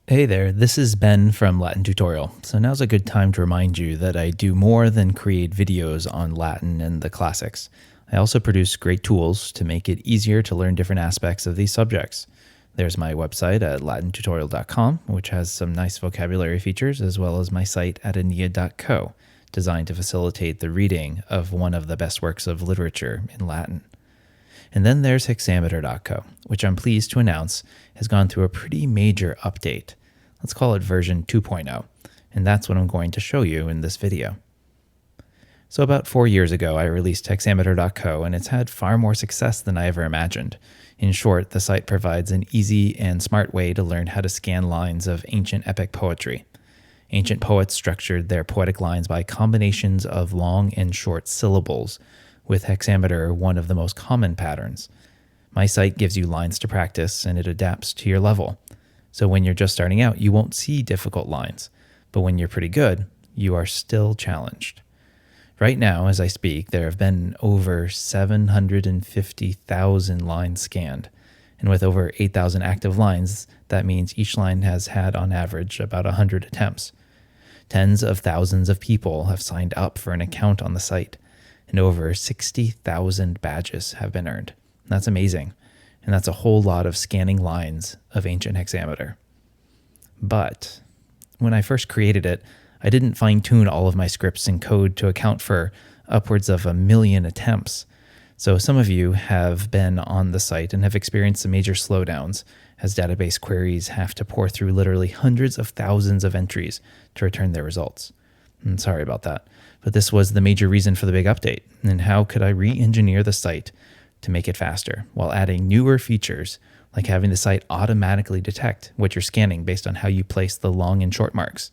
Hey there, this is Ben from Latin Tutorial. So now's a good time to remind you that I do more than create videos on Latin and the classics. I also produce great tools to make it easier to learn different aspects of these subjects. There's my website at latintutorial.com, which has some nice vocabulary features, as well as my site at aeneid.co, designed to facilitate the reading of one of the best works of literature in Latin. And then there's hexameter.co, which I'm pleased to announce has gone through a pretty major update. Let's call it version 2.0, and that's what I'm going to show you in this video. So about 4 years ago, I released hexameter.co, and it's had far more success than I ever imagined. In short, the site provides an easy and smart way to learn how to scan lines of ancient epic poetry. Ancient poets structured their poetic lines by combinations of long and short syllables, with hexameter one of the most common patterns. My site gives you lines to practice, and it adapts to your level. So when you're just starting out, you won't see difficult lines. But when you're pretty good, you are still challenged. Right now, as I speak, there have been over 750,000 lines scanned. And with over 8,000 active lines, that means each line has had on average about 100 attempts. Tens of thousands of people have signed up for an account on the site, and over 60,000 badges have been earned. That's amazing. And that's a whole lot of scanning lines of ancient hexameter. But when I first created it, I didn't fine-tune all of my scripts and code to account for upwards of 1 million attempts. So some of you have been on the site and have experienced some major slowdowns as database queries have to pour through literally hundreds of thousands of entries to return their results. I'm sorry about that, but this was the major reason for the big update. And how could I re-engineer the site to make it faster while adding newer features like having the site automatically detect what you're scanning based on how you place the long and short marks?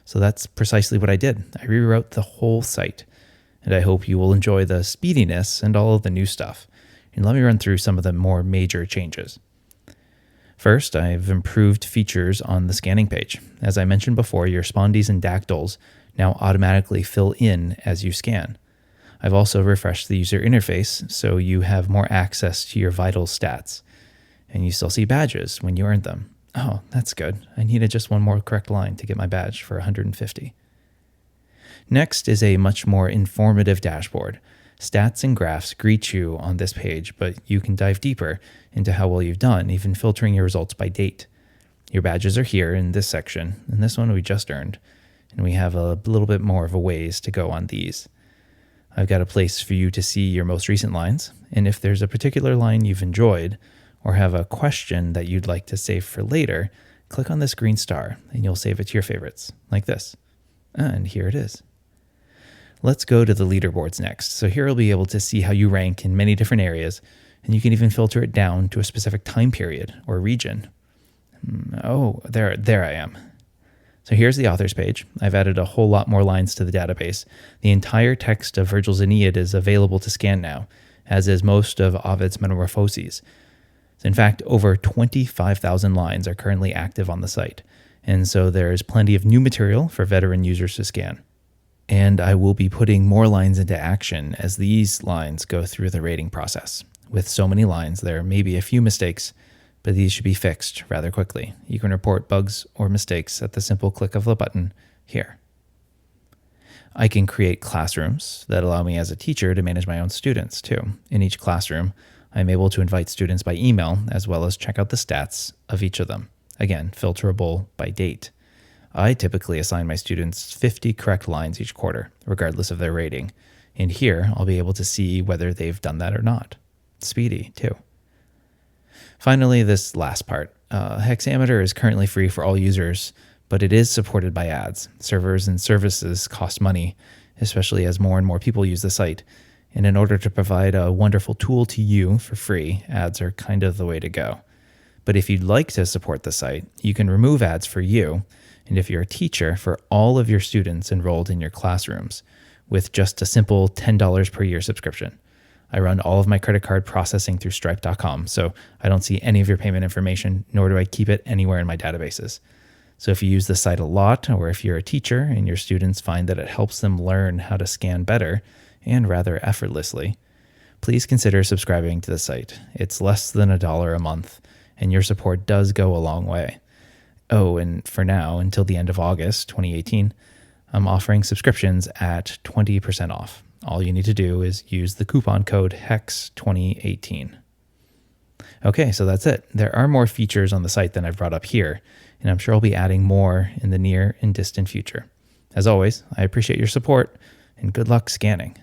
So that's precisely what I did. I rewrote the whole site, and I hope you will enjoy the speediness and all of the new stuff. And let me run through some of the more major changes. First, I've improved features on the scanning page. As I mentioned before, your spondees and dactyls now automatically fill in as you scan. I've also refreshed the user interface so you have more access to your vital stats. And you still see badges when you earn them. Oh, that's good. I needed just one more correct line to get my badge for 150. Next is a much more informative dashboard. Stats and graphs greet you on this page, but you can dive deeper into how well you've done, even filtering your results by date. Your badges are here in this section, and this one we just earned, and we have a little bit more of a ways to go on these. I've got a place for you to see your most recent lines, and if there's a particular line you've enjoyed or have a question that you'd like to save for later, click on this green star and you'll save it to your favorites, like this. And here it is. Let's go to the leaderboards next. So here you'll be able to see how you rank in many different areas, and you can even filter it down to a specific time period or region. Oh, there I am. So here's the authors page. I've added a whole lot more lines to the database. The entire text of Virgil's Aeneid is available to scan now, as is most of Ovid's Metamorphoses. In fact, over 25,000 lines are currently active on the site, and so there's plenty of new material for veteran users to scan. And I will be putting more lines into action as these lines go through the rating process. With so many lines, there may be a few mistakes, but these should be fixed rather quickly. You can report bugs or mistakes at the simple click of the button here. I can create classrooms that allow me as a teacher to manage my own students too. In each classroom, I'm able to invite students by email as well as check out the stats of each of them. Again, filterable by date. I typically assign my students 50 correct lines each quarter, regardless of their rating. And here, I'll be able to see whether they've done that or not. Speedy too. Finally, this last part. Hexameter is currently free for all users, but it is supported by ads. Servers and services cost money, especially as more and more people use the site. And in order to provide a wonderful tool to you for free, ads are kind of the way to go. But if you'd like to support the site, you can remove ads for you, and if you're a teacher, for all of your students enrolled in your classrooms, with just a simple $10 per year subscription. I run all of my credit card processing through Stripe.com, so I don't see any of your payment information, nor do I keep it anywhere in my databases. So if you use the site a lot, or if you're a teacher and your students find that it helps them learn how to scan better, and rather effortlessly, please consider subscribing to the site. It's less than $1 a month, and your support does go a long way. Oh, and for now, until the end of August 2018, I'm offering subscriptions at 20% off. All you need to do is use the coupon code HEX2018. Okay, so that's it. There are more features on the site than I've brought up here, and I'm sure I'll be adding more in the near and distant future. As always, I appreciate your support, and good luck scanning.